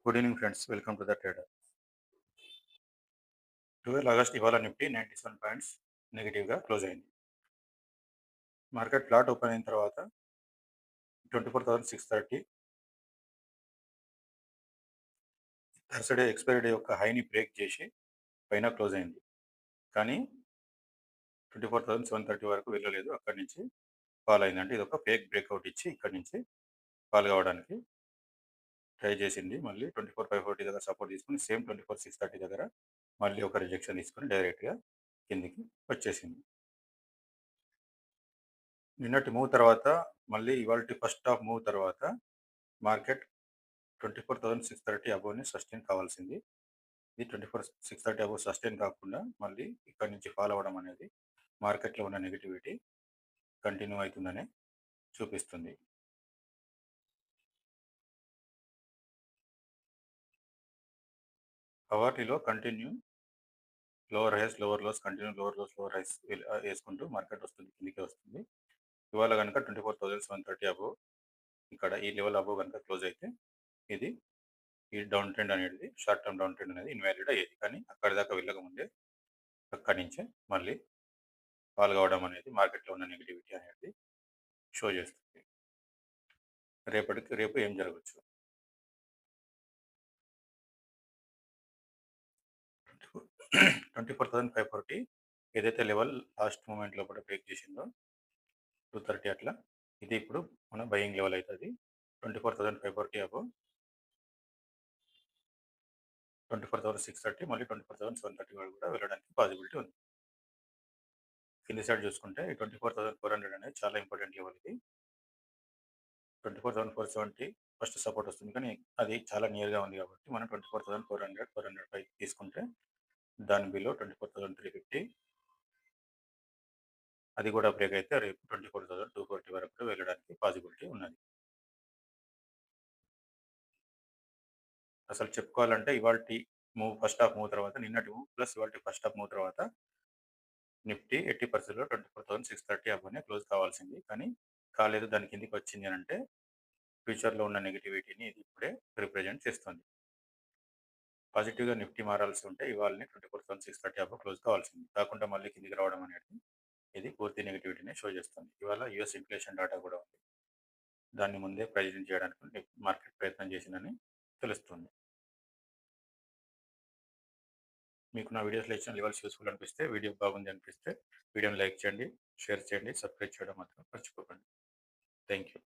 Good evening friends. Welcome to the trader. 12 August ఇవాళ Nifty 97 points నెగెటివ్గా close అయింది. Market flat open అయిన తర్వాత 24,630 థర్స్డే ఎక్స్పైరీ డే యొక్క హైని బ్రేక్ చేసి పైన క్లోజ్ అయింది. కానీ 24,730 వరకు వెళ్ళలేదు. అక్కడి నుంచి ఫాల్ అయింది. అంటే ఇది ఒక ఫేక్ బ్రేక్అవుట్ ఇచ్చి ఇక్కడి నుంచి ఫాల్ కావడానికి ట్రై చేసింది. మళ్ళీ 24,540 దగ్గర సపోర్ట్ తీసుకుని సేమ్ 24,630 దగ్గర మళ్ళీ ఒక రిజెక్షన్ తీసుకుని డైరెక్ట్గా కిందికి వచ్చేసింది. నిన్నటి మూవ్ తర్వాత మళ్ళీ ఇవాల్టి ఫస్ట్ హాఫ్ మూవ్ తర్వాత మార్కెట్ 24,630 అబోవ్ని సస్టైన్ కావాల్సింది. ఇది 24,630 అబోవ్ సస్టైన్ కాకుండా మళ్ళీ ఇక్కడి నుంచి ఫాల్ అవ్వడం అనేది మార్కెట్లో ఉన్న నెగిటివిటీ కంటిన్యూ అవుతుందనే చూపిస్తుంది. అవార్టీలో continue lower highs lower lows continue lower lows lower highs వేసుకుంటూ మార్కెట్ వస్తుంది, కిందికి వస్తుంది. ఇవాళ కనుక 24,730 అబోవ్ ఇక్కడ ఈ లెవెల్ అబోవ్ కనుక క్లోజ్ అయితే ఇది ఈ డౌన్ ట్రెండ్ అనేది షార్ట్ టర్మ్ డౌన్ ట్రెండ్ అనేది ఇన్వాలిడ్ అయ్యేది. కానీ అక్కడి దాకా వెళ్ళకముందే అక్కడి నుంచే మళ్ళీ ఫాల్ కావడం అనేది మార్కెట్లో ఉన్న నెగిటివిటీ అనేది షో చేస్తుంది. రేపు ఏం జరగచ్చు? 24,540 ఏదైతే లెవెల్ లాస్ట్ మూమెంట్ లోపల బ్రేక్ చేసిందో 230 అట్లా, ఇది ఇప్పుడు మన బయింగ్ లెవెల్ అవుతుంది. 24,540 అబోవ్ 24,630 మళ్ళీ 24,730 వరకు కూడా వెళ్ళడానికి పాసిబిలిటీ ఉంది. కింది సైడ్ చూసుకుంటే 24,400 అనేది చాలా ఇంపార్టెంట్ లెవెల్. ఇది 24,470 ఫస్ట్ సపోర్ట్ వస్తుంది, కానీ అది చాలా నియర్గా ఉంది కాబట్టి మనం 24,400 405 తీసుకుంటే దాని బిలో 24,350 అది కూడా బ్రేక్ అయితే రేపు 24,240 వరకు వెళ్ళడానికి పాసిబిలిటీ ఉన్నది. అసలు చెప్పుకోవాలంటే ఇవాళ మూవ్ ఫస్ట్ హాఫ్ మూవ్ తర్వాత నిన్నటి మూవ్ ప్లస్ ఇవాళ ఫస్ట్ హాఫ్ మూవ్ తర్వాత నిఫ్టీ 80% 24,630 అబోవ్నే క్లోజ్ కావాల్సింది, కానీ కాలేదు. దాని కిందికి వచ్చింది అని అంటే ఫ్యూచర్లో ఉన్న నెగిటివిటీని ఇది ఇప్పుడే రిప్రజెంట్ చేస్తుంది. పాజిటివ్గా నిఫ్టీ మారాల్సి ఉంటే ఇవాళనే 24,630 అబోవ్ క్లోజ్ కావాల్సింది, కాకుండా మళ్ళీ కిందికి రావడం అనేది ఇది పూర్తి నెగిటివిటీని షో చేస్తుంది. ఇవాళ యూఎస్ ఇన్ఫ్లేషన్ డేటా కూడా ఉంది. దాన్ని ముందే ప్రైజింగ్ చేయడానికి మార్కెట్ ప్రయత్నం చేసిందని తెలుస్తుంది. మీకు నా వీడియోస్లో ఇచ్చిన లెవెల్స్ యూస్ఫుల్ అనిపిస్తే, వీడియో బాగుంది అనిపిస్తే వీడియోని లైక్ చేయండి, షేర్ చేయండి, సబ్స్క్రైబ్ చేయడం మాత్రం మర్చిపోకండి. Thank you.